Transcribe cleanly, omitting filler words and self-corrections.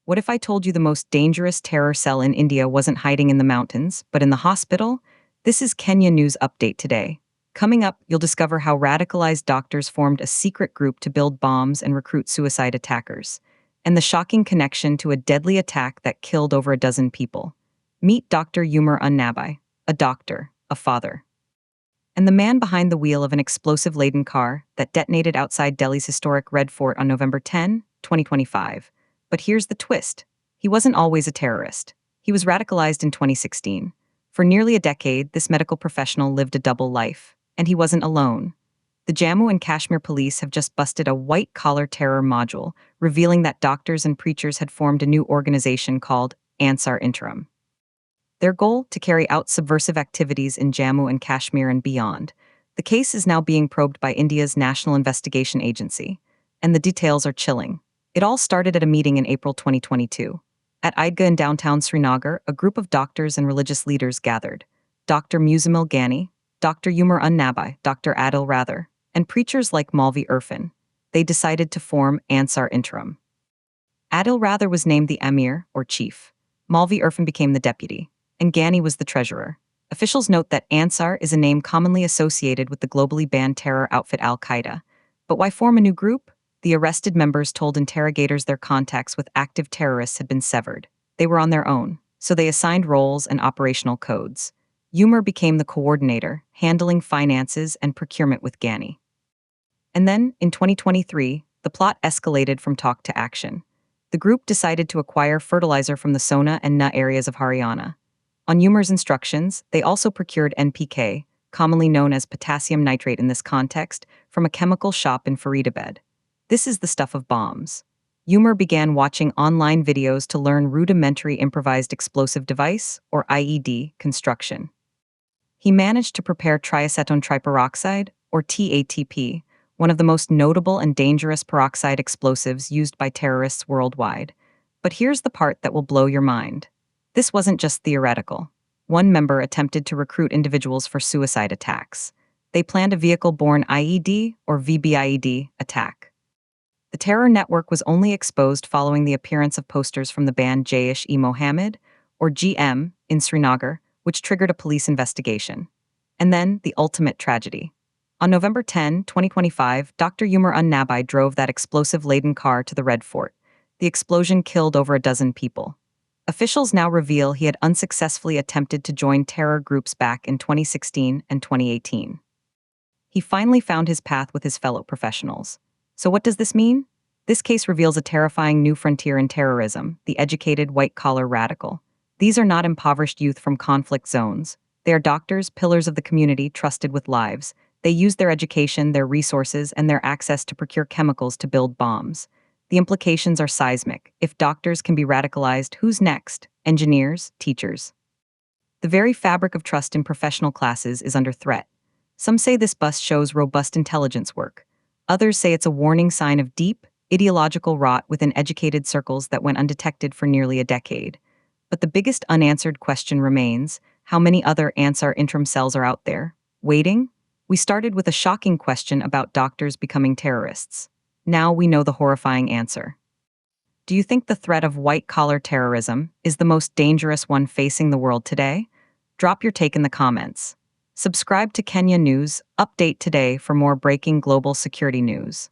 What if I told you the most dangerous terror cell in India wasn't hiding in the mountains, but in the hospital? This is Kenya News Update today. Coming up, you'll discover how radicalized doctors formed a secret group to build bombs and recruit suicide attackers, and the shocking connection to a deadly attack that killed over a dozen people. Meet Dr. Umer Unnabi, a doctor, a father, and the man behind the wheel of an explosive-laden car that detonated outside Delhi's historic Red Fort on November 10, 2025. But here's the twist. He wasn't always a terrorist. He was radicalized in 2016. For nearly a decade, this medical professional lived a double life, and he wasn't alone. The Jammu and Kashmir Police have just busted a white-collar terror module, revealing that doctors and preachers had formed a new organization called Ansar Interim. Their goal: to carry out subversive activities in Jammu and Kashmir and beyond. The case is now being probed by India's National Investigation Agency, and the details are chilling. It all started at a meeting in April 2022. At Eidgah in downtown Srinagar, a group of doctors and religious leaders gathered. Dr. Muzammil Ghani, Dr. Umer Unnabi, Dr. Adil Rather, and preachers like Maulvi Irfan. They decided to form Ansar Interim. Adil Rather was named the Amir, or chief. Maulvi Irfan became the deputy, and Ghani was the treasurer. Officials note that Ansar is a name commonly associated with the globally banned terror outfit Al-Qaeda. But why form a new group? The arrested members told interrogators their contacts with active terrorists had been severed. They were on their own, so they assigned roles and operational codes. Umer became the coordinator, handling finances and procurement with Ghani. And then, in 2023, the plot escalated from talk to action. The group decided to acquire fertilizer from the Sona and Na areas of Haryana. On Umer's instructions, they also procured NPK, commonly known as potassium nitrate in this context, from a chemical shop in Faridabad. This is the stuff of bombs. Umer began watching online videos to learn rudimentary improvised explosive device, or IED, construction. He managed to prepare triacetone triperoxide, or TATP, one of the most notable and dangerous peroxide explosives used by terrorists worldwide. But here's the part that will blow your mind. This wasn't just theoretical. One member attempted to recruit individuals for suicide attacks. They planned a vehicle-borne IED, or VBIED, attack. The terror network was only exposed following the appearance of posters from the band Jaish-e-Mohammed, or GM, in Srinagar, which triggered a police investigation. And then, the ultimate tragedy. On November 10, 2025, Dr. Umer Unnabi drove that explosive-laden car to the Red Fort. The explosion killed over a dozen people. Officials now reveal he had unsuccessfully attempted to join terror groups back in 2016 and 2018. He finally found his path with his fellow professionals. So what does this mean? This case reveals a terrifying new frontier in terrorism: the educated white-collar radical. These are not impoverished youth from conflict zones. They are doctors, pillars of the community, trusted with lives. They use their education, their resources, and their access to procure chemicals to build bombs. The implications are seismic. If doctors can be radicalized, who's next? Engineers, teachers. The very fabric of trust in professional classes is under threat. Some say this bust shows robust intelligence work. Others say it's a warning sign of deep, ideological rot within educated circles that went undetected for nearly a decade. But the biggest unanswered question remains: how many other Ansar Interim cells are out there, waiting? We started with a shocking question about doctors becoming terrorists. Now we know the horrifying answer. Do you think the threat of white-collar terrorism is the most dangerous one facing the world today? Drop your take in the comments. Subscribe to Kenya News Update today for more breaking global security news.